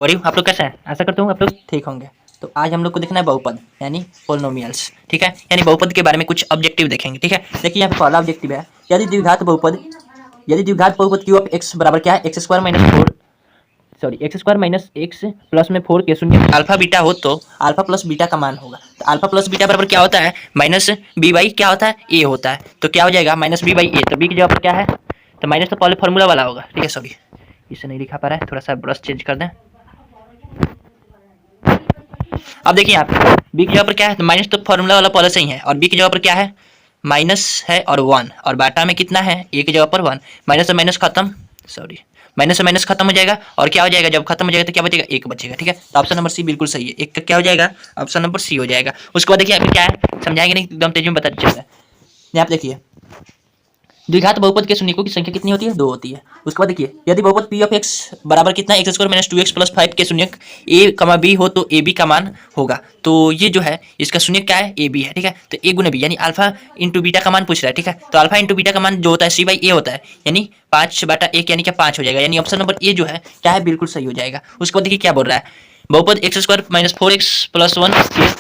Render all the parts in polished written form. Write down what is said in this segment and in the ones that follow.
और आप लोग कैसे हैं? आशा करता हूँ आप लोग ठीक होंगे। तो आज हम लोग को देखना है बहुपद यानी पोलिनोमियल्स, ठीक है। यानी बहुपद के बारे में कुछ ऑब्जेक्टिव देखेंगे, ठीक है। देखिए यहाँ पे पहला ऑब्जेक्टिव है, यदि द्विघात बहुपद क्यू ऑफ एक्स बराबर क्या है, x square minus four x square minus x plus में फोर के शून्य अल्फा बीटा हो तो अल्फा प्लस बीटा का मान होगा। तो अल्फा प्लस बीटा बराबर क्या होता है, माइनस बी बाई क्या होता है, ए होता है। तो क्या हो जाएगा, माइनस बी बाई ए। तो बी की जगह पर क्या है, तो माइनस तो पहले फॉर्मूला वाला होगा, ठीक है। सॉरी इसे नहीं लिखा पा रहा है, थोड़ा सा ब्रश चेंज कर दें। अब देखिए यहाँ पे बी की जगह पर क्या है, तो माइनस तो फॉर्मूला वाला पहले से ही है, और बी की जगह पर क्या है, माइनस है और वन, और बाटा में कितना है, ए की जगह पर वन। माइनस से माइनस खत्म, सॉरी माइनस से माइनस खत्म हो जाएगा, और क्या हो जाएगा, जब खत्म हो जाएगा तो क्या बचेगा, एक बचेगा, ठीक है। तो ऑप्शन नंबर सी बिल्कुल सही है, एक का क्या हो जाएगा, ऑप्शन नंबर सी हो जाएगा। उसके बाद देखिए अभी क्या है, समझाएंगे नहीं, एकदम तेजी में बता चलता है। यहाँ पे देखिए द्विघात बहुपद के शून्यकों की संख्या कितनी होती है, दो होती है। उसके बाद देखिए यदि बहुपद पी ऑफ एक्स बराबर कितना, x square minus two x plus five के शून्यक ए कमा बी हो तो ए बी का मान होगा। तो ये जो है इसका शून्यक क्या है, ए बी है, ठीक है। तो ए गुना बी यानी अल्फा इंटू बीटा का मान पूछ रहा है, ठीक है। तो अल्फा इंटू बीटा का मान जो होता है सी बाई ए होता है, यानी 5/1 यानी क्या 5 हो जाएगा, यानी ऑप्शन नंबर ए जो है क्या है, बिल्कुल सही हो जाएगा। उसके बाद देखिए क्या बोल रहा है, बहुपद x square minus four x plus one के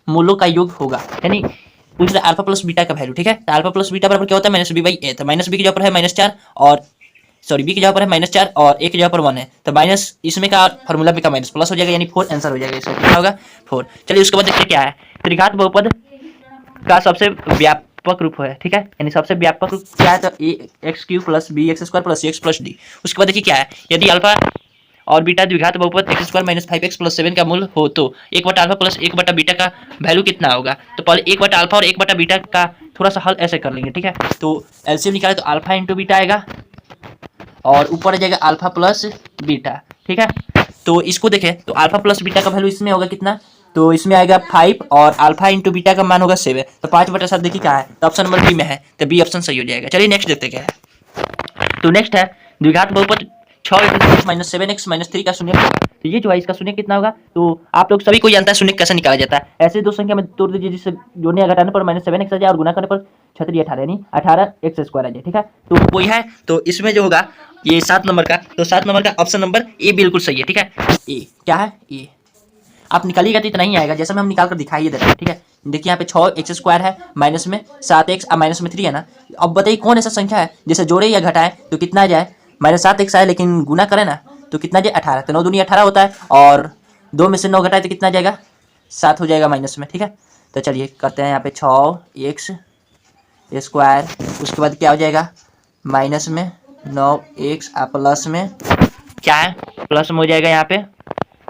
मूलों का योग होगा, यानी पूछ रहा है अल्फा प्लस बीटा का वैल्यू, ठीक है। तो अल्फा प्लस बीटा बराबर क्या होता है, माइनस बी बाई ए। तो माइनस बी की जगह पर है माइनस चार, और सॉरी बी की जगह पर है माइनस चार और ए की जगह पर वन है, तो माइनस इसमें का फॉर्मूला में का माइनस प्लस हो जाएगा, यानी फोर आंसर हो जाएगा इसका, क्या होगा फोर। चलिए उसके बाद देखिए क्या है, त्रिघात बहुपद का सबसे व्यापक रूप है, ठीक है। यानी सबसे व्यापक रूप क्या है, तो a x cube plus b x square plus c x plus d. उसके बाद देखिए क्या है, यदि अल्फा और बीटा द्विघात बहुपद x square minus five x plus seven का मूल हो तो एक बटा अल्फा प्लस एक बटा बीटा का वैल्यू कितना होगा। तो पहले एक बटा अल्फा और एक बटा बीटा का थोड़ा सा हल ऐसे कर लेंगे, ठीक है। तो एलसीएम निकाले तो अल्फा इंटू बीटा आएगा और ऊपर आ जाएगा अल्फा प्लस बीटा, ठीक है। तो इसको देखें तो अल्फा प्लस बीटा का वैल्यू इसमें होगा कितना, तो इसमें आएगा 5 और अल्फा इंटू बीटा का मान होगा 7। तो 5/7 देखिए क्या है, तो ऑप्शन नंबर बी में है, तो बी ऑप्शन सही हो जाएगा। चलिए नेक्स्ट देखते क्या है। तो नेक्स्ट है द्विघात बहुपद 6 माइनस 7x माइनस 3 का शून्य होगा। तो ये जो है इसका शून्य कितना होगा, तो आप लोग सभी को जानता है शून्य कैसे निकाला जाता है। ऐसे दो संख्या में तोड़ दीजिए जिससे जोड़ने या घटाने पर माइनस 7x आ जाए और गुना करने पर 18 यानी 18x स्क्वायर आ जाए, ठीक है। तो वही है, तो इसमें जो होगा ये 7 नंबर का, तो 7 नंबर का ऑप्शन नंबर ए बिल्कुल सही है, ठीक है। ए क्या है, ए आप निकालिएगा तो इतना ही आएगा, जैसे हम निकाल कर दिखाइए देते हैं, ठीक है। देखिए यहाँ पे 6x स्क्वायर है, माइनस में 7x और माइनस में 3 है ना। अब बताइए कौन ऐसा संख्या है जैसे जोड़े या घटाए तो कितना आ जाए, माइनस 7x आए लेकिन गुना करें ना तो कितना जाए 18। तो 9 दूनी 18 होता है, और 2 में से 9 घटाए तो कितना आ जाएगा, 7 हो जाएगा माइनस में, ठीक है। तो चलिए करते हैं यहाँ पे 6x स्क्वायर, उसके बाद क्या हो जाएगा माइनस में 9x प्लस में क्या है, प्लस में हो जाएगा यहाँ पे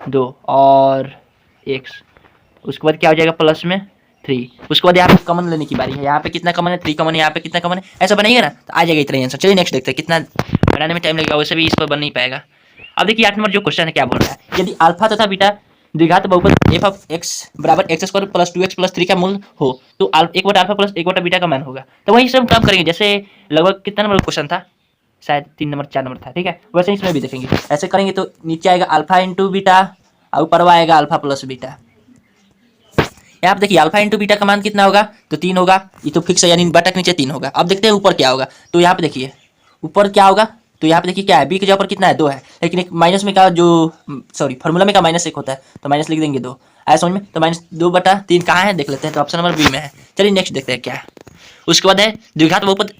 2 और x, उसके बाद क्या हो जाएगा प्लस में 3। उसके बाद यहाँ पे कॉमन लेने की बारी है, यहाँ पे कितना कॉमन है 3 कॉमन है, यहाँ पे कितना कॉमन है, ऐसा बनाइएगा ना तो आ जाएगा इतना ही आंसर। चलिए नेक्स्ट देखते हैं, कितना बनाने में टाइम लगेगा, वैसे भी इस पर बन नहीं पाएगा। अब देखिए 8 नंबर जो क्वेश्चन है क्या बोल रहा है, यदि अल्फा तथा बीटा द्विघात बहुपद एफ ऑफ एक्स बराबर x square plus 2x plus 3 का मूल हो तो एक बटा अल्फा प्लस एक बटा बीटा का मान होगा। तो वही सब काम करेंगे जैसे लगभग कितना नंबर क्वेश्चन था, शायद 3 नंबर 4 नंबर था, ठीक है। वैसे इसमें भी देखेंगे, ऐसे करेंगे तो नीचे आएगा अल्फा इंटू बीटा और ऊपर आएगा अल्फा प्लस बीटा। यहाँ पे देखिए अल्फा इंटू बीटा का मान कितना होगा, तो 3 होगा, ये तो फिक्स है यानी बटा के नीचे 3 होगा। अब देखते हैं ऊपर क्या होगा, तो यहाँ पे देखिए ऊपर क्या होगा, तो यहाँ पे देखिए क्या है, बी के जगह पर कितना है 2 है, लेकिन एक माइनस में का जो सॉरी फॉर्मूला में का माइनस 1 होता है तो माइनस लिख देंगे 2, आया समझ में। तो -2/3 कहाँ है देख लेते हैं, तो ऑप्शन नंबर बी में है। चलिए नेक्स्ट देखते हैं क्या है। उसके बाद है द्विघात बहुपद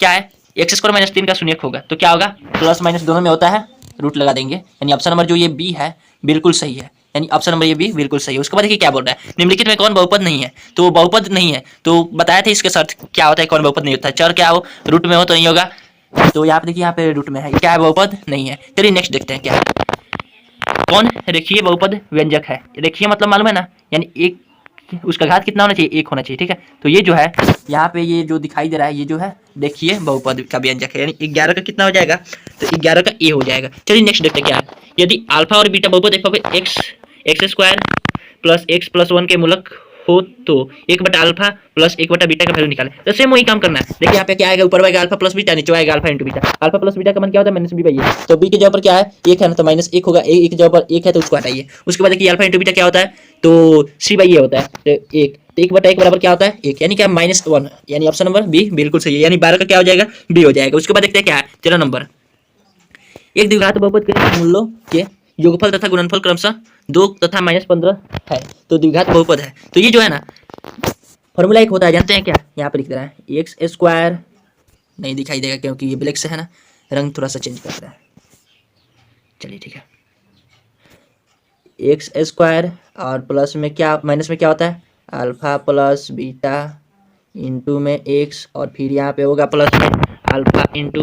क्या है, एक्स स्क्वायर माइनस 3 का शून्यक होगा, तो क्या होगा प्लस माइनस दोनों में होता है, रूट लगा देंगे, यानी ऑप्शन नंबर जो ये बी है बिल्कुल सही है, यानी ऑप्शन नंबर ये भी बिल्कुल सही है। उसके बाद देखिए क्या बोल रहा है, निम्नलिखित में कौन बहुपद नहीं है, तो बहुपद नहीं है तो बताया था इसके शर्त क्या होता है, कौन बहुपद नहीं होता है, चर क्या हो रूट में हो तो नहीं होगा। तो यहाँ पे देखिए यहाँ पे रूट में है, क्या है बहुपद नहीं है। चलिए नेक्स्ट देखते हैं क्या है, कौन रेखीय बहुपद व्यंजक है। रेखीय मतलब मालूम है ना, यानी एक उसका घात कितना होना चाहिए, एक होना चाहिए, ठीक है। तो ये जो है यहाँ पे ये जो दिखाई दे रहा है ये जो है देखिए बहुपद का व्यंजक है, यानी 11 का कितना हो जाएगा, तो 11 का ए हो जाएगा। चलिए नेक्स्ट देखते हैं क्या है, यदि अल्फा और बीटा बहुपद x square plus x plus 1 के मूलक हो तो एक बटा अल्फा प्लस एक बटा बीटा का वैल्यू निकाले। तो सेम वही काम करना है, देखिए यहाँ पे क्या आएगा, ऊपर आएगा अल्फा प्लस बीटा, नीचे आएगा alpha into beta. Alpha plus beta का मान क्या होता है, माइनस बी बाई ए, तो बी के जगह पर क्या है एक है ना, तो -1 होगा, ए के जगह पर 1 है तो उसको हटाइए। उसके बाद देखिए अल्फा इंटू बीटा क्या होता है, तो सी बाई ए होता है, तो 1, तो 1/1 बराबर क्या होता है 1, यानी क्या -1, यानी ऑप्शन नंबर बी बिल्कुल सही है, यानी 12 का क्या हो जाएगा बी हो जाएगा। उसके बाद देखते हैं क्या है 13 नंबर, एक द्विघात बहुपद के मूलों के योगफल तथा गुणनफल क्रमशः 2 तथा -15 है, तो द्विघात बहुपद है। तो ये जो है ना फॉर्मूला एक होता है, जानते हैं क्या? यहाँ पे लिख दे रहा है एक्स स्क्वायर, नहीं दिखाई देगा क्योंकि ये ब्लैक से है ना, रंग थोड़ा सा चेंज कर रहा है। चलिए ठीक है, एक्स स्क्वायर और प्लस में क्या, माइनस में क्या होता है? अल्फा प्लस बीटा इंटू में एक्स, और फिर यहाँ पे होगा प्लस में अल्फा इंटू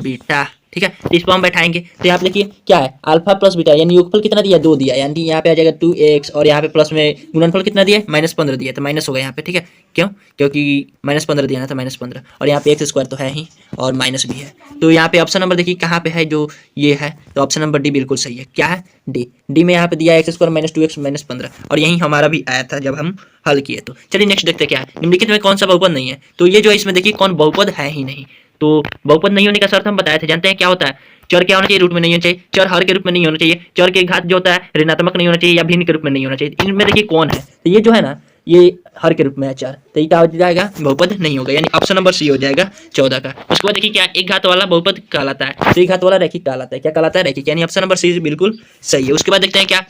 बीटा। ठीक है, तो इसको हम बैठाएंगे तो यहाँ पे देखिए क्या है, अल्फा प्लस बीटा, यानी योगफल कितना दिया? 2 दिया, यानी यहाँ पे आ जाएगा 2x, और यहाँ पे प्लस में गुणनफल कितना दिया? -15 दिया, तो माइनस होगा यहाँ पे। ठीक है, क्यों? क्योंकि -15 दिया ना, तो -15, और यहाँ पे एक्स स्क्वायर तो है ही और माइनस भी है। तो यहाँ पे ऑप्शन नंबर देखिए कहाँ पे है, जो ये है, तो ऑप्शन नंबर डी बिल्कुल सही है। क्या है? डी में यहाँ पे दिया एक्स स्क्वायर -2x -15, और यही हमारा भी आया था जब हम हल किए। तो चलिए नेक्स्ट देखते हैं क्या है, निम्नलिखित में कौन सा बहुपद नहीं है? तो ये जो है इसमें देखिए कौन बहुपद है ही नहीं। तो बहुपद नहीं होने का शर्त हम बताए थे, जानते हैं क्या होता है? चर क्या होना चाहिए? रूट में नहीं होना चाहिए, चर हर के रूप में नहीं होना चाहिए, चर के घात जो होता है ऋणात्मक नहीं होना चाहिए, या भिन्न के रूप में नहीं होना चाहिए। इनमें देखिए कौन है, तो ये जो है ना, ये हर के रूप में है चर, तो ये क्या हो जाएगा? बहुपद नहीं होगा, यानी ऑप्शन नंबर सी हो जाएगा 14 का। उसके बाद देखिए क्या, एक घात वाला बहुपद कहलाता है, तो एक घात वाला रैखिक कहलाता है। क्या कहलाता है? रैखिक, यानी ऑप्शन नंबर सी बिल्कुल सही है। उसके बाद देखते हैं क्या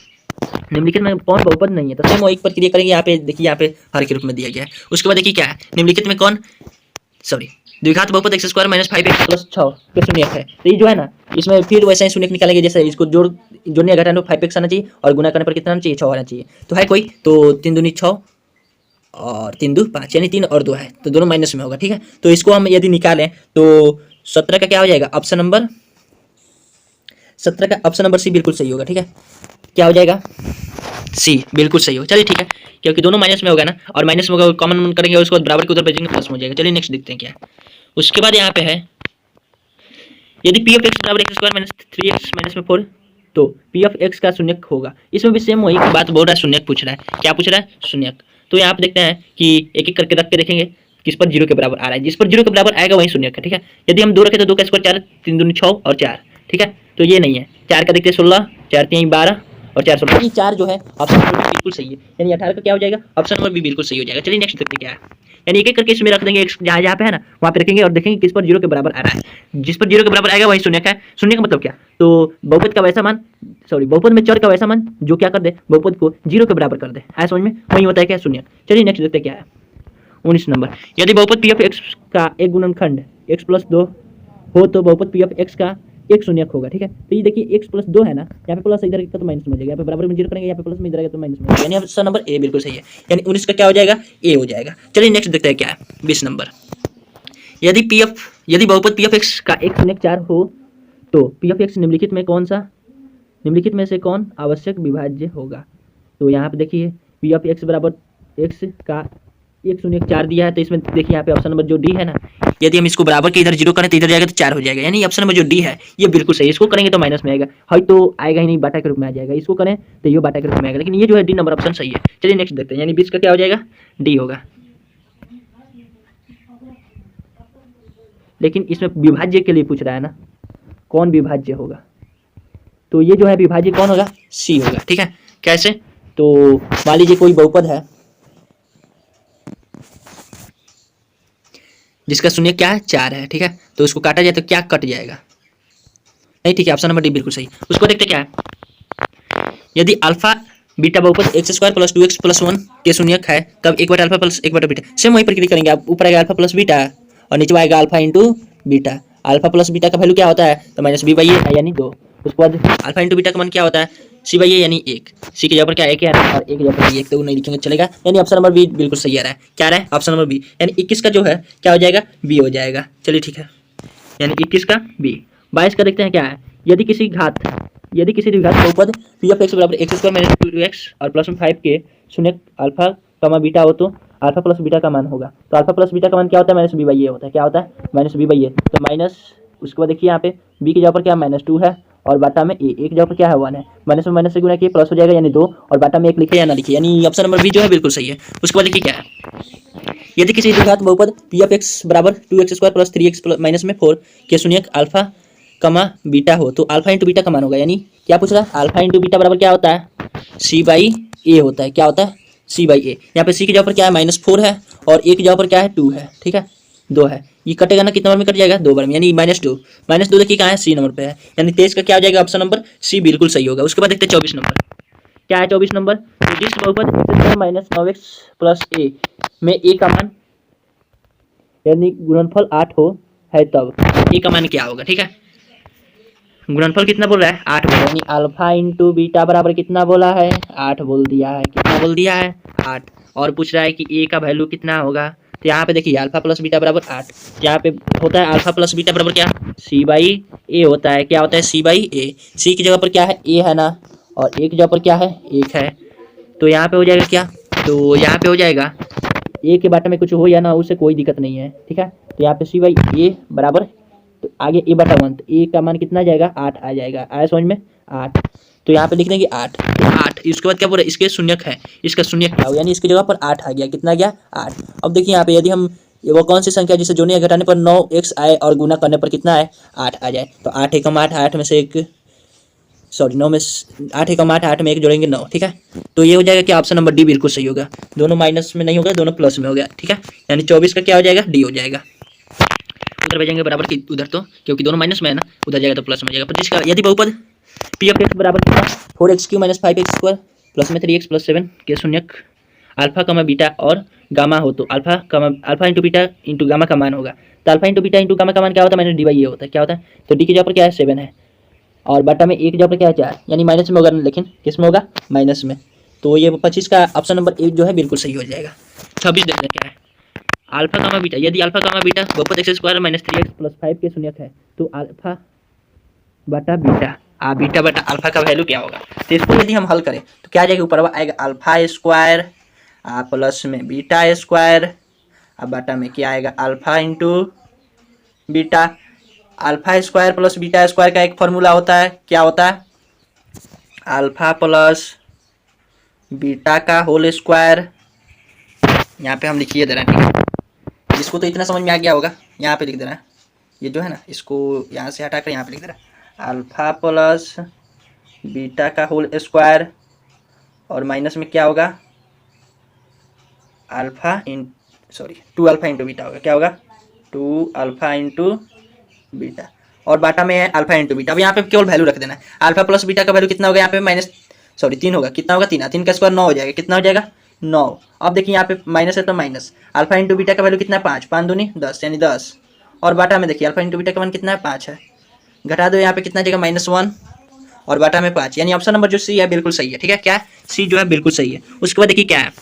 निम्नलिखित में कौन बहुपद नहीं है, तो सेम वही प्रक्रिया करेंगे। यहाँ पे देखिए, यहाँ पे हर के रूप में दिया गया है। उसके बाद देखिए क्या है, निम्नलिखित में कौन, सॉरी, द्विघात बहुपद x स्क्वायर -5x प्लस 6 के शून्यक है। तो ये जो है ना, इसमें फिर वैसे ही शून्यक निकालेंगे, जैसे इसको जोड़ने घटाने 5x आना चाहिए, और गुना करने पर कितना आना चाहिए? 6 आना चाहिए। तो है कोई, तो 3 दूनी 6 और 3 2 5, यानी 3 और 2 है, तो दोनों माइनस में होगा। ठीक है, तो इसको हम यदि निकालें तो 17 का क्या हो जाएगा? ऑप्शन नंबर 17 का ऑप्शन नंबर सी बिल्कुल सही होगा। ठीक है, क्या हो जाएगा? सी बिल्कुल सही हो। चलिए ठीक है, क्योंकि दोनों माइनस में होगा ना, और माइनस में होगा कॉमन करेंगे, उसके बाद बराबर के उधर भेजेंगे, प्लस में हो जाएगा। चलिए नेक्स्ट देखते हैं क्या है। उसके बाद यहाँ पे है, यदि पी ऑफ एक्स बराबर एक्स स्क्वायर -3x -4, तो पी ऑफ एक्स का शून्यक होगा। इसमें भी सेम वही बात बोल रहा है, शून्यक पूछ रहा है। क्या पूछ रहा है? शून्यक। तो यहाँ पे देखते हैं कि एक एक करके रख के देखेंगे किस पर 0 के बराबर आ रहा है। जिस पर 0 के बराबर आएगा वही शून्यक है। ठीक है, यदि हम 2 रखें तो 2 का स्क्वायर 4, 3 दूनी 6 और 4। ठीक है, तो ये नहीं है। 4 का देखते हैं 16, 4 3 12 और 4 16, ये 4 जो है ऑप्शन नंबर बिल्कुल सही है, यानी 18 का क्या हो जाएगा? ऑप्शन नंबर बी बिल्कुल सही हो जाएगा। चलिए नेक्स्ट देखते हैं क्या है, यानी एक एक करके इसमें रख देंगे, जहाँ जहाँ पे है ना वहाँ पे रखेंगे, और देखेंगे किस पर 0 के बराबर आ रहा है। जिस पर 0 के बराबर आएगा वही शून्यक है। शून्य का मतलब क्या? तो बहुपद का वैसा मान, सॉरी, बहुपद में चर का वैसा मान जो क्या कर दे, बहुपद को 0 के बराबर कर दे। है समझ में? वही होता है क्या? शून्यक। चलिए नेक्स्ट देखते हैं क्या है, 19 नंबर, यदि बहुपद पी ऑफ एक्स का एक गुणनखंड x + 2 हो, तो बहुपद पी ऑफ एक्स का एक शून्यक होगा। ठीक है, तो ये देखिए x + 2 है ना, यहाँ पे प्लस इधर का तो माइनस में हो जाएगा, यहाँ पे बराबर में 0 करेंगे, यहाँ पे प्लस में इधर आएगा तो माइनस में हो जाएगा, यानी ऑप्शन नंबर ए बिल्कुल सही है, यानी 19 का क्या हो जाएगा? ए हो जाएगा। चलिए नेक्स्ट देखते हैं क्या है, 20 नंबर, यदि बहुपद पी ऑफ एक्स का एक शून्यक 4 हो, तो पी ऑफ एक्स निम्नलिखित में से कौन आवश्यक विभाज्य होगा? तो यहाँ पे देखिए पी ऑफ एक्स बराबर एक्स का एक शून्यक 4 दिया है, तो इसमें देखिए यहाँ पे ऑप्शन नंबर जो डी है ना, यदि हम इसको बराबर के इधर 0 करें तो इधर जाएगा तो 4 हो जाएगा, यानी ऑप्शन नंबर जो डी है ये बिल्कुल सही है। इसको करेंगे तो माइनस में आएगा, है तो आएगा ही नहीं, बाटा के रूप में आ जाएगा। इसको करें तो ये बाटा के रूप में आएगा, लेकिन ये जो है डी नंबर ऑप्शन सही है। चलिए नेक्स्ट देखते हैं, यानी 20 का क्या हो जाएगा? डी होगा। लेकिन इसमें विभाज्य के लिए पूछ रहा है ना, कौन विभाज्य होगा? तो ये जो है विभाज्य कौन होगा? सी होगा। ठीक है, कैसे? तो मान लीजिए कोई बहुपद है जिसका शून्य क्या है? 4 है। ठीक है, तो उसको काटा जाए तो क्या कट जाएगा? नहीं, ठीक है, ऑप्शन नंबर डी बिल्कुल सही। उसको देखते क्या है, यदि अल्फा बीटा बहुपद x square plus 2x plus 1 के शून्यक है, तब 1/अल्फा प्लस 1/बीटा। सेम वही प्रक्रिया करेंगे, आप ऊपर आएगा अल्फा प्लस बीटा और नीचे आएगा alpha into beta. Alpha plus beta का वैल्यू क्या होता है? तो -b/a है, यानी 2। उसके बाद अल्फा इंटू बीटा का मान क्या होता है? c/a यानी 1। c की जगह पर क्या 1 आ रहा है और 1 की जगह पर 1, तो नहीं लिखेंगे चलेगा, यानी ऑप्शन नंबर बी बिल्कुल सही आ रहा है। क्या आ रहा है? ऑप्शन नंबर बी, यानी 21 का जो है क्या हो जाएगा? बी हो जाएगा। चलिए ठीक है, यानी 21 का बी। 22 का देखते हैं क्या है, यदि किसी द्विघात बहुपद पी ऑफ एक्स बराबर एक्स स्क्वायर -2x और प्लस में 5 के शून्यक अल्फा कमा बीटा हो, तो अल्फा प्लस बीटा का मान होगा। तो अल्फा प्लस बीटा का मान क्या होता है? -b/a होता है। क्या होता है? -b/a। तो माइनस, उसके बाद देखिए यहाँ पे b की जगह पर क्या -2 है और बाटा में a, एक जगह पर क्या है 1 है, माइनस में माइनस से गुणा किए प्लस हो जाएगा, यानी 2, और बाटा में 1 लिखे या ना लिखे, यानी ऑप्शन नंबर बी जो है बिल्कुल सही है। उसके बाद देखिए क्या है, यदि किसी द्विघात बहुपद पी ऑफ एक्स बराबर 2x square plus 3x minus में 4 के शून्यक अल्फा कमा बीटा हो, तो अल्फा इंटू बीटा का मान होगा, यानी क्या पूछ रहा है? अल्फा इंटू बीटा बराबर क्या होता है? c/a होता है। क्या होता है? c/a। यहाँ पे c की जगह पर क्या है? -4 है और a की जगह पर क्या है? 2 है। ठीक है, 2 है, ये कटेगा ना, कितने बार में कट जाएगा, 2 बार में, यानी -2। -2 देखिए कहाँ है, सी नंबर पे है, यानी 23 का क्या हो जाएगा, ऑप्शन नंबर सी बिल्कुल सही होगा। उसके बाद देखते हैं 24 नंबर, क्या है 24 नंबर, जिस बहुपद -9x प्लस ए में ए का मान यानी गुणनफल 8 हो है तब ए का मान क्या होगा। ठीक है, गुणनफल कितना बोल रहा है, 8 बोल रहा है, यानी अल्फा इंटू बीटा बराबर कितना बोला है, 8 बोल दिया है, कितना बोल दिया है, 8। और पूछ रहा है कि ए का वैल्यू कितना होगा, तो यहाँ पे देखिए अल्फा प्लस बीटा बराबर 8, यहाँ पे होता है अल्फा प्लस बीटा बराबर क्या, सी बाई ए होता है, क्या होता है, सी बाई ए। सी की जगह पर क्या है, ए है ना, और ए की जगह पर क्या है, 1 है, तो यहाँ पे हो जाएगा क्या, तो यहाँ पे हो जाएगा ए के बाटे में कुछ हो या ना, उससे कोई दिक्कत नहीं है। ठीक है, तो यहाँ पे सी बाई ए बराबर, तो आगे ए बटा 1, तो ए का मान कितना जाएगा, 8 आ जाएगा, आया समझ में, 8। तो यहाँ पे लिख देंगे 8, 8। इसके बाद क्या बोल रहे हैं, इसके शून्यक है, इसका शून्यक क्या हो, यानी इसकी जगह पर 8 आ गया, कितना गया, 8। अब देखिए यहाँ पे यदि हम वो कौन सी संख्या जिसे जोड़ने या घटाने पर 9x आए और गुना करने पर कितना आए, 8 आ जाए, तो 8 एकम 8, 8 में से एक, सॉरी 9 में 8 एकम 8, 8 में एक जोड़ेंगे 9। ठीक है, तो ये हो जाएगा कि ऑप्शन नंबर डी बिल्कुल सही होगा, दोनों माइनस में नहीं होगा, दोनों प्लस में हो गया। ठीक है, यानी 24 का क्या हो जाएगा, डी हो जाएगा। उधर भेजेंगे बराबर की उधर, तो क्योंकि दोनों माइनस में है ना, उधर जाएगा तो प्लस में जाएगा। 25 का यदि बहुपद पी ऑफ एक्स बराबर कितना, 4x³ - 5x² प्लस में 3x + 7 के शून्यक अल्फा कमा बीटा और गामा हो, तो alpha into beta into gamma का मान होगा, तो alpha into beta into gamma का मान क्या होता है, -d/e ये होता है, क्या होता है, तो डी की जगह पर क्या है, 7 है, और बटा में ए की जगह पर क्या है, 4, यानी माइनस में होगा, लेकिन किस में होगा, माइनस में। तो ये 25 का ऑप्शन नंबर ए जो है बिल्कुल सही हो जाएगा। 26 देखते हैं क्या है, अल्फा कामा बीटा, यदि अल्फा कामा बीटा बहुपद x² - 3x + 5 के शून्यक है, तो अल्फा बटा बीटा बीटा बटा अल्फा का वैल्यू क्या होगा, तो इसको यदि हम हल करें तो क्या आ जाएगा, ऊपर आएगा अल्फा स्क्वायर प्लस में बीटा स्क्वायर, अब बटा में क्या आएगा, alpha into beta. Alpha square plus beta square का एक फॉर्मूला होता है, क्या होता है, अल्फा प्लस बीटा का होल स्क्वायर। यहाँ पे हम लिखिए दे रहे हैं, ठीक है, इसको तो इतना समझ में आ गया होगा, यहाँ पे लिख दे रहा है, ये जो है ना, इसको यहाँ से हटाकर यहाँ पे लिख दे रहा है, अल्फा प्लस बीटा का होल स्क्वायर, और माइनस में क्या होगा, अल्फा इन 2 अल्फा इंटू बीटा होगा, क्या होगा, 2 अल्फा इंटू बीटा, और बाटा में है अल्फा इंटू बीटा। अब यहाँ पे केवल वैल्यू रख देना है, अल्फा प्लस बीटा का वैल्यू कितना होगा, यहाँ पे 3 होगा, कितना होगा, 3 का स्क्वायर 9 हो जाएगा, कितना हो जाएगा, 9। अब देखिए यहाँ पे माइनस है तो माइनस, अल्फा इंटू बीटा का वैल्यू कितना है, 5, 5 दूनी 10, यानी 10, और बाटा में देखिए अल्फा इंटू बीटा का मान कितना है, 5 है, घटा दो यहाँ पे कितना जाएगा, -1, और बाटा में 5, यानी ऑप्शन नंबर जो सी है बिल्कुल सही है। ठीक है, क्या है, सी जो है बिल्कुल सही है। उसके बाद देखिए क्या है,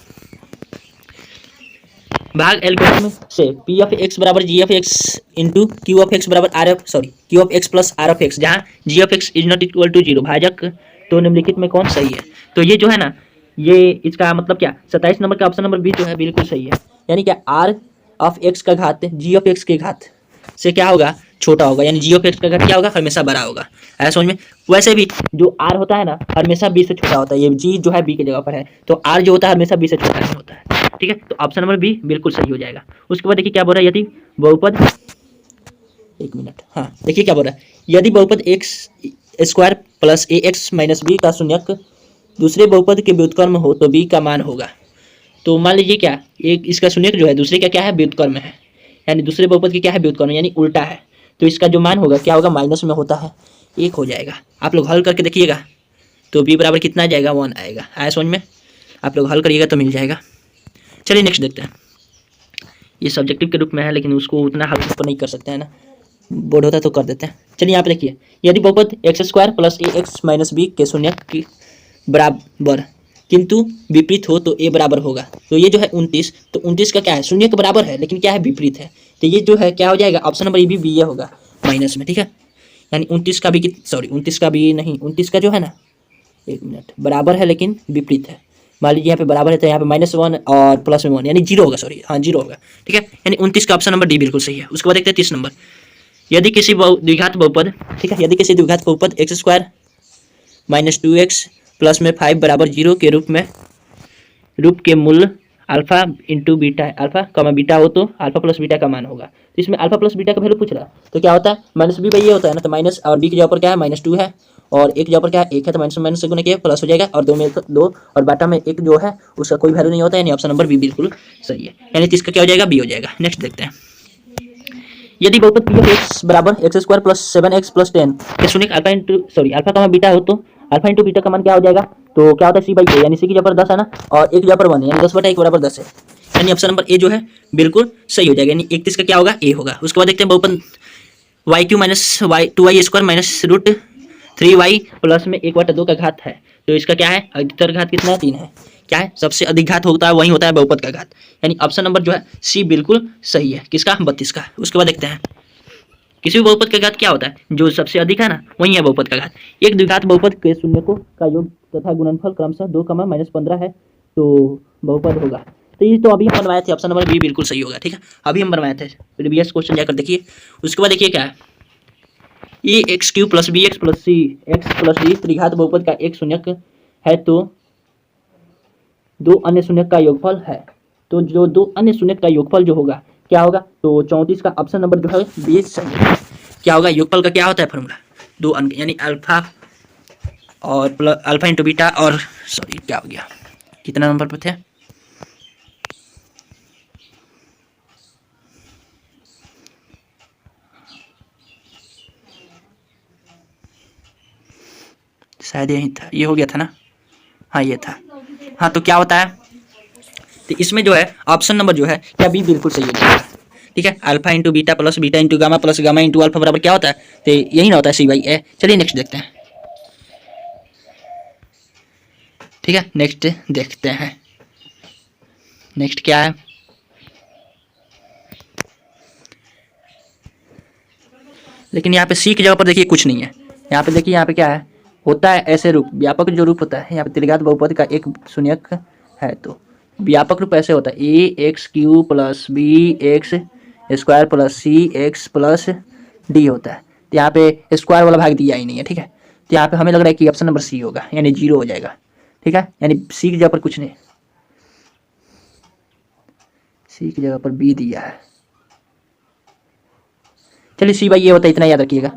भाग एल्गोरिथम से पी ऑफ एक्स बराबर g of x into q of x बराबर q of x plus r of x, जहाँ g of x is not equal to 0 भाजक तो निम्नलिखित में कौन सही है। तो ये जो है ना, ये इसका मतलब क्या, 27 नंबर का ऑप्शन नंबर बी जो है बिल्कुल सही है, यानी क्या आर ऑफ एक्स का घात जी ऑफ एक्स के घात से क्या होगा, छोटा होगा, यानी जी ऑफ एक्स का घात क्या होगा, हमेशा बड़ा होगा, ऐसा समझ में। वैसे भी जो आर होता है ना, हमेशा बी से छोटा होता है, ये जी जो है बी की जगह पर है, तो आर जो होता है हमेशा बी से छोटा नहीं होता है। ठीक है, तो ऑप्शन नंबर बी बिल्कुल सही हो जाएगा। उसके बाद देखिए क्या बोल रहा है, यदि बहुपद, एक मिनट, हाँ देखिए क्या बोल रहा है, यदि बहुपद x² plus ax minus b का शून्यक दूसरे बहुपद के व्युत्क्रम हो तो b का मान होगा। तो मान लीजिए क्या, एक इसका शून्यक जो है दूसरे का क्या है, व्युत्क्रम है, यानी दूसरे बहुपद की क्या है, व्युत्क्रम, यानी उल्टा है, तो इसका जो मान होगा क्या होगा, माइनस में होता है, 1 हो जाएगा। आप लोग हल करके देखिएगा तो b बराबर कितना आ जाएगा, 1 आएगा, आया समझ में, आप लोग हल करिएगा तो मिल जाएगा। चलिए नेक्स्ट देखते हैं, ये सब्जेक्टिव के रूप में है, लेकिन उसको उतना हल पर नहीं कर सकते हैं ना, बोर्ड होता तो कर देते हैं। चलिए यहाँ पे देखिए, यदि बहुपद x² plus ax minus b के शून्यक की बराबर किंतु विपरीत हो तो a बराबर होगा। तो ये जो है 29, तो 29 का क्या है, शून्य के बराबर है लेकिन क्या है, विपरीत है, तो ये जो है क्या हो जाएगा, ऑप्शन नंबर ए भी ये होगा, माइनस में। ठीक है, यानी 29 का भी 29 का भी नहीं, 29 का जो है ना, एक मिनट, बराबर है लेकिन विपरीत है। मान लीजिए यहाँ पे बराबर है तो यहाँ पे -1 और प्लस में 1, यानी 0 होगा, हाँ 0 होगा। ठीक है, यानी 29 का ऑप्शन नंबर डी बिल्कुल सही है। उसके बाद देखते हैं 30 नंबर, यदि किसी द्विघात बहुपद, ठीक है, यदि किसी द्विघात बहुपद x² - 2x प्लस में 5 बराबर 0 के रूप के मूल अल्फा इंटू बीटा है, अल्फा कमा बीटा हो तो अल्फा प्लस बीटा का मान होगा। तो इसमें अल्फा प्लस बीटा का वैल्यू पूछ रहा है, तो क्या होता है, -b ये होता है ना, तो माइनस, और b की जगह पर क्या है, -2 है, और एक जगह पर क्या है, 1 है, तो माइनस से गुना किया प्लस हो जाएगा, और 2 में 2, और बाटा में 1 जो है उसका कोई वैल्यू नहीं होता है, यानी ऑप्शन नंबर बी बिल्कुल सही है, यानी इसका क्या हो जाएगा, बी हो जाएगा। नेक्स्ट देखते हैं, यदि बहुपद पी ऑफ एक्स बराबर x square plus 7x plus 10 के शून्य अल्फा इंटू अल्फा का मान बीटा हो तो अल्फा इंटू बीटा का मान क्या हो जाएगा? तो क्या होता है सी बाई ए, यानी सी की जगह पर 10 है ना, और ए की जगह पर 1 है, यानी 10/1 बराबर 10 है, यानी ऑप्शन नंबर ए जो है बिल्कुल सही हो जाएगा, यानी 31 का क्या होगा? ए होगा। उसके बाद देखते हैं बहुपद y cube minus y 2y square minus root 3y plus में 1/2 का घात है, तो इसका क्या है? अधिकतर घात कितना है? 3 है। क्या है? सबसे अधिक घात होता है वही होता है बहुपद का घात, यानी ऑप्शन नंबर जो है सी बिल्कुल सही है। किसका? 32 का। उसके बाद देखते हैं किसी भी बहुपद का घात क्या होता है? जो सबसे अधिक है ना वही है बहुपद का घात। एक द्विघात बहुपद के शून्यकों का योग तथा गुणनफल क्रमशः 2, -15 है, तो बहुपद होगा। तो ये तो अभी हम बनवाए थे, ऑप्शन नंबर बी बिल्कुल सही होगा। ठीक है, अभी हम बनवाए थे, प्रीवियस क्वेश्चन जाकर देखिए। उसके बाद देखिए क्या है, a x cube plus b x plus c x plus d त्रिघात बहुपद का एक शून्यक है, तो दो अन्य शून्यक का योगफल है। तो जो दो अन्य शून्यक का योगफल जो होगा क्या होगा? तो 34 का ऑप्शन नंबर जो है बी सही है। क्या होगा? योगफल का क्या होता है फॉर्मूला? दो अंक, यानी अल्फा और प्लस अल्फा इंटू बीटा, और सॉरी क्या हो गया, कितना नंबर पर थे? शायद यही था, ये हो गया था ना, हाँ ये था। हाँ तो क्या होता है, तो इसमें जो है ऑप्शन नंबर जो है क्या बी बिल्कुल सही हो जाएगा। ठीक है, alpha into beta plus beta into gamma plus gamma into alpha बराबर क्या होता है? तो यही ना होता है सी बाई ए। चलिए नेक्स्ट देखते हैं। ठीक है, नेक्स्ट देखते हैं। नेक्स्ट क्या है, लेकिन यहाँ पे सी की जगह पर देखिए कुछ नहीं है। यहाँ पे देखिए, यहाँ पे क्या है, होता है ऐसे रूप, व्यापक जो रूप होता है यहाँ पे त्रिघात बहुपद का एक शून्यक है, तो व्यापक रूप ऐसे होता है a x cube plus b x square plus c x plus d होता है। तो यहाँ पे स्क्वायर वाला भाग दिया ही नहीं है। ठीक है, तो यहाँ पे हमें लग रहा है कि ऑप्शन नंबर सी होगा, यानी 0 हो जाएगा। ठीक है, यानी सी की जगह पर कुछ नहीं, सी की जगह पर बी दिया है। चलिए सी बाई ये होता है, इतना याद रखिएगा।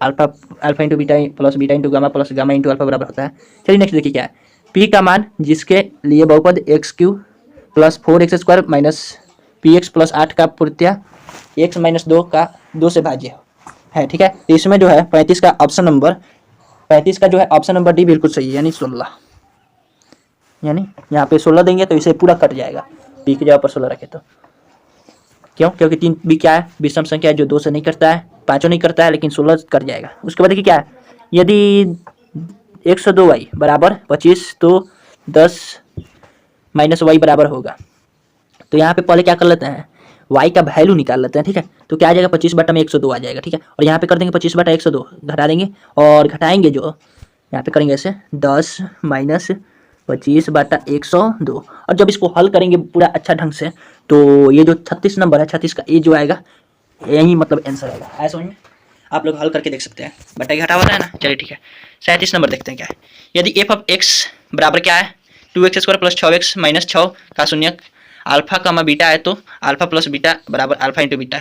Alpha into beta plus beta into gamma plus gamma into alpha बराबर होता है। चलिए नेक्स्ट देखिए क्या है, पी का मान जिसके लिए बहुपद x cube plus 4x square minus P x plus 8 का पूर्त्या x माइनस 2 का 2 से भाज्य है। ठीक है, तो इसमें जो है 35 का ऑप्शन नंबर 35 का जो है ऑप्शन नंबर डी बिल्कुल सही है, यानी 16, यानी यहाँ पे 16 देंगे तो इसे पूरा कट जाएगा, पी की जगह पर 16 रखे तो। क्यों? क्योंकि 3 भी क्या है, विषम संख्या है जो 2 से नहीं करता है, 5 नहीं करता है, लेकिन 16 कर जाएगा। उसके बाद देखिए क्या है, यदि 102y बराबर 25 तो 10 माइनस वाई बराबर होगा। तो यहाँ पे पहले क्या कर लेते हैं, y का वैल्यू निकाल लेते हैं। ठीक है, तो क्या आ जाएगा, 25 बटा में 102 आ जाएगा। ठीक है, और यहाँ पे कर देंगे 25 बटा 102, घटा देंगे और घटाएंगे जो यहाँ पे करेंगे ऐसे 10 माइनस 25 बटा 102, और जब इसको हल करेंगे पूरा अच्छा ढंग से तो ये जो 36 नंबर है, 36 का ए जो आएगा यही मतलब आंसर आएगा। आया समझ में? आप लोग हल करके देख सकते हैं, बटा घटा होता है ना। चलिए ठीक है, 37 नंबर देखते हैं क्या है, यदि एफ ऑफ एक्स बराबर क्या है, 2x square plus 6x minus 6 का शून्यक अल्फा का बीटा है, तो अल्फा प्लस बीटा बराबर अल्फा इंटू बीटा।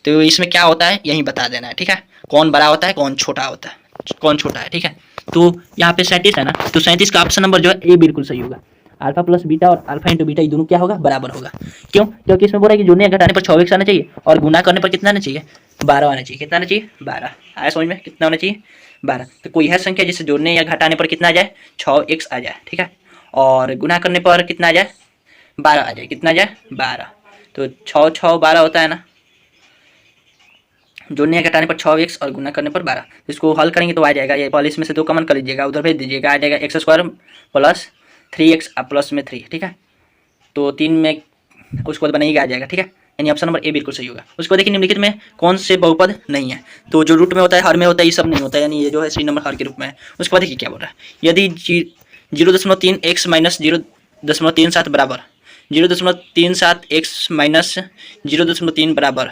तो इसमें क्या होता है यही बता देना है। ठीक है, कौन बड़ा होता है कौन छोटा होता है, कौन छोटा है। ठीक है, तो यहाँ पे 37 है ना, तो 37 का ऑप्शन नंबर जो है ए बिल्कुल सही होगा। अल्फा प्लस बीटा और अल्फा इंटू बीटा ये दोनों क्या होगा, बराबर होगा। क्यों? क्योंकि इसमें बोल रहा है कि जोड़ने या घटाने पर 6x आना चाहिए और गुना करने पर कितना आना चाहिए, 12 आना चाहिए। कितना आना चाहिए, 12। आया समझ में? कितना होना चाहिए, 12। तो कोई है संख्या जिसे जोड़ने या घटाने पर कितना आ जाए, 6x आ जाए। ठीक है, और गुना करने पर कितना आ जाए, 12 आ जाए। कितना आ जाए, 12। तो 6 6 12 होता है ना, जोड़ने या घटाने पर 6x और गुना करने पर 12। इसको हल करेंगे तो आ जाएगा, ये पहले इसमें से 2 कॉमन कर लीजिएगा, उधर भेज दीजिएगा, आ जाएगा x square plus 3x plus में 3। ठीक है, तो 3 में उसको बनाइएगा, आ जाएगा। ठीक है, यानी ऑप्शन नंबर ए बिल्कुल सही होगा। उसको देखिए निम्नलिखित में कौन से बहुपद नहीं है, तो जो रूट में होता है, हर में होता है, ये सब नहीं होता है, यानी ये जो है सी नंबर हर के रूप में है। उसके बाद देखिए क्या बोल रहा है, यदि 0.3x माइनस 0.37 बराबर 0.37x माइनस 0.3 बराबर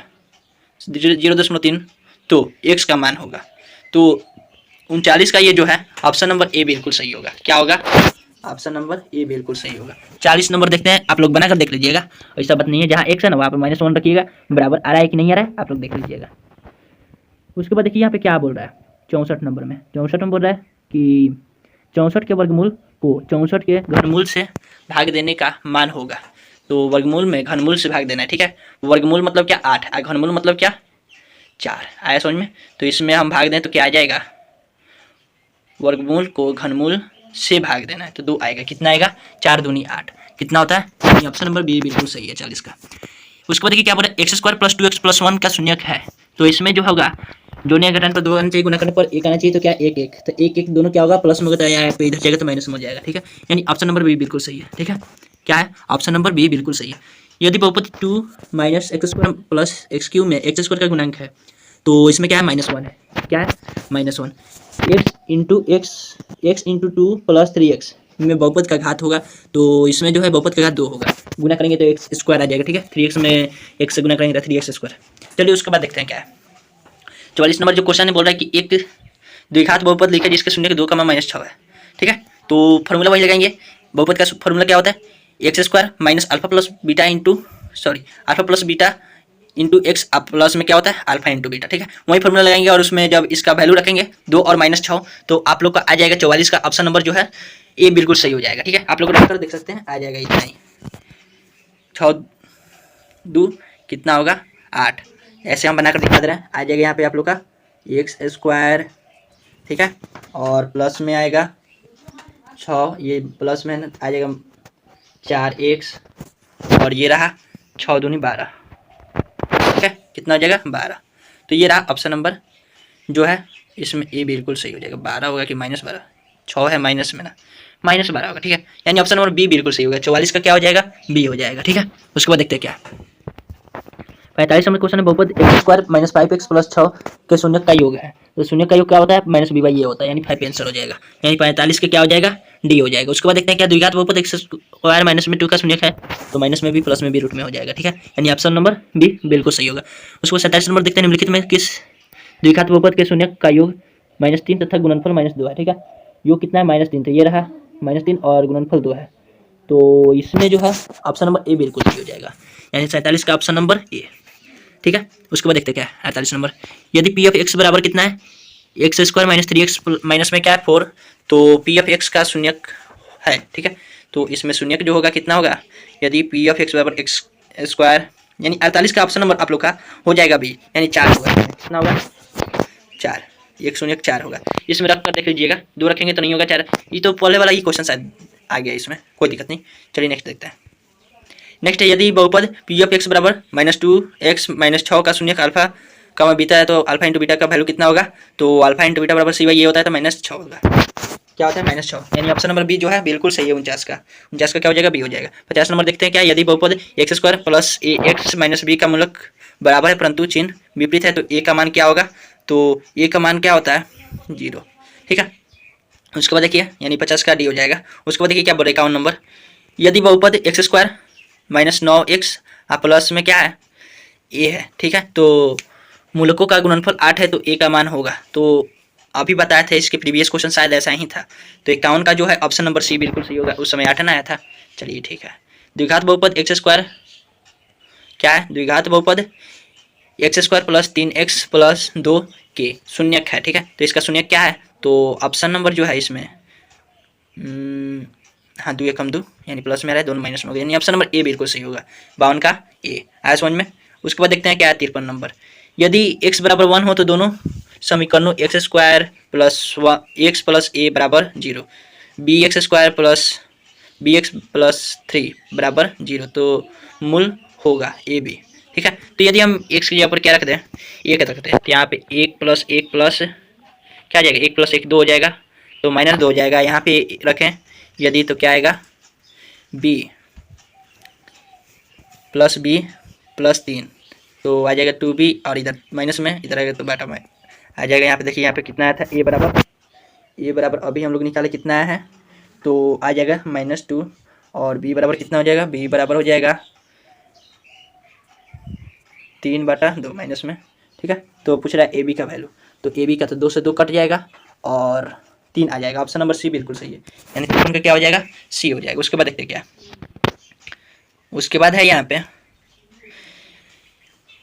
0.3, तो x का मान होगा। तो 39 का ये जो है ऑप्शन नंबर ए बिल्कुल सही होगा। क्या होगा, ऑप्शन नंबर ए बिल्कुल सही होगा। 40 नंबर देखते हैं, आप लोग बनाकर देख लीजिएगा। ऐसा बात नहीं है, जहाँ x है ना वहाँ पे -1 रखिएगा, बराबर आ रहा है कि नहीं आ रहा है आप लोग देख लीजिएगा। उसके बाद देखिए यहाँ पे क्या बोल रहा है, 64 नंबर में, 64 में बोल रहा है कि 64 के वर्गमूल को 64 के घनमूल से भाग देने का मान होगा। तो वर्गमूल में घनमूल से भाग देना है, ठीक है। वर्गमूल मतलब क्या 8, घनमूल मतलब क्या 4, आया समझ में। तो इसमें हम भाग दें तो क्या आ जाएगा, वर्गमूल को घनमूल से भाग देना है तो 2 आएगा, कितना आएगा 4 दूनी 8, कितना होता है, ऑप्शन नंबर बी बिल्कुल सही है 40 का। उसके बाद देखिए क्या बोला, x² + 2x + 1 का शून्यक है। तो इसमें जो होगा जोड़ने घटाने पर 2 आना चाहिए, गुना करने पर 1 आना चाहिए, तो क्या 1 1, तो 1 1 दोनों क्या होगा प्लस में होगा, तो यहाँ पे इधर जाएगा तो माइनस में हो जाएगा, ठीक है। यानी ऑप्शन नंबर बी बिल्कुल सही है, ठीक है। क्या है, ऑप्शन नंबर बी बिल्कुल सही है। यदि बहुपद 2 - x² + x³ में x² का गुणांक है तो इसमें क्या है -1 है, क्या है -1, x इंटू 2 + 3x में बहुपद का घात होगा, तो इसमें जो है बहुपद का घात 2 होगा, गुना करेंगे तो x² आ जाएगा, ठीक है। 3x में x से गुना करेंगे तो 3x²। चलिए उसके बाद देखते हैं क्या है। 44 नंबर जो क्वेश्चन है बोल रहा है कि एक द्विघात बहुपद लिखा जिसके शून्य के 2, -6 है, ठीक है। तो फॉर्मूला वही लगाएंगे, बहुपद का फॉर्मूला क्या होता है, x² - alpha plus beta alpha plus beta into x, plus में क्या होता है अल्फा इंटू बीटा, ठीक है। वही फॉर्मूला लगाएंगे और उसमें जब इसका वैल्यू रखेंगे 2 और -6, तो आप लोग का आ जाएगा 44 का ऑप्शन नंबर जो है ये बिल्कुल सही हो जाएगा, ठीक है। आप लोग रखकर देख सकते हैं, आ जाएगा इतना ही, 6 2 कितना होगा 8, ऐसे हम बनाकर दिखा दे रहे हैं। आ जाएगा यहाँ पे आप लोग का x², ठीक है, और प्लस में आएगा 6, ये प्लस में आ जाएगा 4x, और ये रहा 6 दूनी 12, ठीक है, कितना हो जाएगा 12। तो ये रहा ऑप्शन नंबर जो है इसमें ए बिल्कुल सही हो जाएगा। 12 होगा कि -12, 6 है माइनस में ना, -12 होगा, ठीक है। यानी ऑप्शन नंबर बी बिल्कुल सही होगा। 44 का क्या हो जाएगा, बी हो जाएगा, ठीक है। उसके बाद देखते हैं क्या 45 नंबर क्वेश्चन है, बहुपद x² - 5x + 6 के शून्यक का योग है। तो शून्यक का योग क्या होता है, -b/, ये होता है, यानी 5 आंसर हो जाएगा, यानी 45 के क्या हो जाएगा, डी हो जाएगा। उसके बाद देखते हैं क्या, द्विघात बहुपद x² - 2 का शून्यक है, तो माइनस में भी प्लस में भी रूट में हो जाएगा, ठीक है। यानी ऑप्शन नंबर बी बिल्कुल सही होगा। उसके बाद 27 नंबर देखते हैं, निम्नलिखित में किस द्विघात बहुपद के शून्यक का योग -3 तथा गुणनफल -2 है, ठीक है। योग कितना है -3, तो ये रहा -3 और गुणनफल 2 है, तो इसमें जो है ऑप्शन नंबर ए बिल्कुल सही हो जाएगा, यानी 47 का ऑप्शन नंबर ए, ठीक है। उसके बाद देखते हैं क्या है 48 नंबर, यदि पी ऑफ एक्स बराबर कितना है, x² - 3x माइनस में क्या है 4, तो पी ऑफ एक्स का शून्यक है, ठीक है। तो इसमें शून्यक जो होगा कितना होगा, यदि पी ऑफ एक्स बराबर x², यानी 48 का ऑप्शन नंबर आप लोग का हो जाएगा बी, यानी 4 होगा, कितना होगा 4, एक शून्यक 4 होगा। इसमें रख कर देख लीजिएगा, 2 रखेंगे तो नहीं होगा 4, ये तो पहले वाला ही क्वेश्चन शायद आ गया, इसमें कोई दिक्कत नहीं। चलिए नेक्स्ट देखते हैं। नेक्स्ट है, यदि बहुपद पी ऑफ एक्स बराबर -2x - 6 का शून्यक अल्फा का बीटा है, तो अल्फा इंटू बीटा का वैल्यू कितना होगा, तो अल्फा इंटू बीटा बराबर सी/ये होता है, तो -6 होगा, क्या होता है -6, यानी ऑप्शन नंबर बी जो है बिल्कुल सही है। 49 का क्या हो जाएगा, बी हो जाएगा। 50 नंबर देखते हैं क्या, यदि बहुपद x² + ax - b का मूलक बराबर है परंतु चिन्ह विपरीत है, तो a का मान क्या होगा, तो a का मान क्या होता है 0, ठीक है। उसके बाद देखिए, यानी 50 का डी हो जाएगा। उसके बाद देखिए क्या बोल रहे 51 नंबर, यदि बहुपद x² - 9x प्लस में क्या है ए है, ठीक है। तो मूलकों का गुणनफल 8 है, तो ए का मान होगा, तो अभी बताया था इसके प्रीवियस क्वेश्चन शायद ऐसा ही था। तो 51 का जो है ऑप्शन नंबर सी बिल्कुल सही होगा, उस समय 8 ना आया था। चलिए ठीक है। द्विघात बहुपद x² क्या है, द्विघात बहुपद x² + 3x + 2 के शून्यक है, ठीक है। तो इसका शून्यक क्या है, तो ऑप्शन नंबर जो है इसमें हाँ 2 × 2 यानी प्लस में रहा है, दोनों माइनस में हो गया, यानी ऑप्शन नंबर ए बिल्कुल सही होगा। 52 का ए आया समझ में। उसके बाद देखते हैं क्या है 53 नंबर, यदि x बराबर 1 हो तो दोनों समीकरणों x² + x + a बराबर 0, bx² + bx + 3 बराबर 0, तो मूल होगा ए बी, ठीक है। तो यदि हम x की जगह पर क्या रख दें, 1 रखते हैं, तो यहाँ पे 1 + 1 प्लस क्या आ जाएगा, 1 + 1 2 हो जाएगा, तो -2 हो जाएगा। यहाँ पे रखें यदि, तो क्या आएगा b + b + 3, तो आ जाएगा 2b, और इधर माइनस में इधर आएगा तो बटा में आ जाएगा। यहाँ पे देखिए, यहाँ पे कितना आया था, a बराबर अभी हम लोग निकाले कितना आया है, तो आ जाएगा -2, और b बराबर कितना हो जाएगा, b बराबर हो जाएगा 3/2 माइनस में, ठीक है। तो पूछ रहा है a b का वैल्यू, तो a b का तो 2 से 2 कट जाएगा और 3 आ जाएगा, ऑप्शन नंबर सी बिल्कुल सही है, यानी 53 का क्या हो जाएगा, सी हो जाएगा। उसके बाद देखते क्या, उसके बाद है यहाँ पे,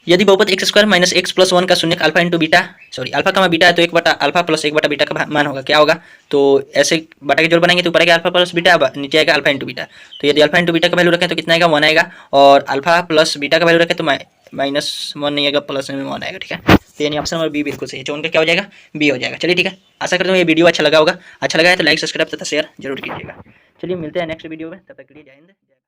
यदि बहुपद x square minus x plus one का शून्य alpha into beta, sorry alpha का बीटा है तो 1 बटा अल्फा प्लस 1 बटा बीटा का मान होगा, क्या होगा? तो ऐसे बटा के जोड़ बनाएंगे तो ऊपर आएगा अल्फा प्लस बीटा, नीचे आएगा अल्फा इंटू बीटा। तो यदि अल्फा इंटू बीटा का वैल्यू रखें तो कितना आएगा? 1 आएगा, और अल्फा प्लस बीटा का वैल्यू रखें तो -1 नहीं आएगा, प्लस में 1 आएगा, ठीक है। तो यानी ऑप्शन नंबर बी बिल्कुल सही है, जो उनका क्या हो जाएगा? बी हो जाएगा। चलिए ठीक है, आशा करता हूँ ये वीडियो अच्छा लगा होगा। अच्छा लगा है तो लाइक सब्सक्राइब तथा शेयर जरूर कीजिएगा। चलिए मिलते हैं नेक्स्ट वीडियो में, तब तक के लिए जय हिंद।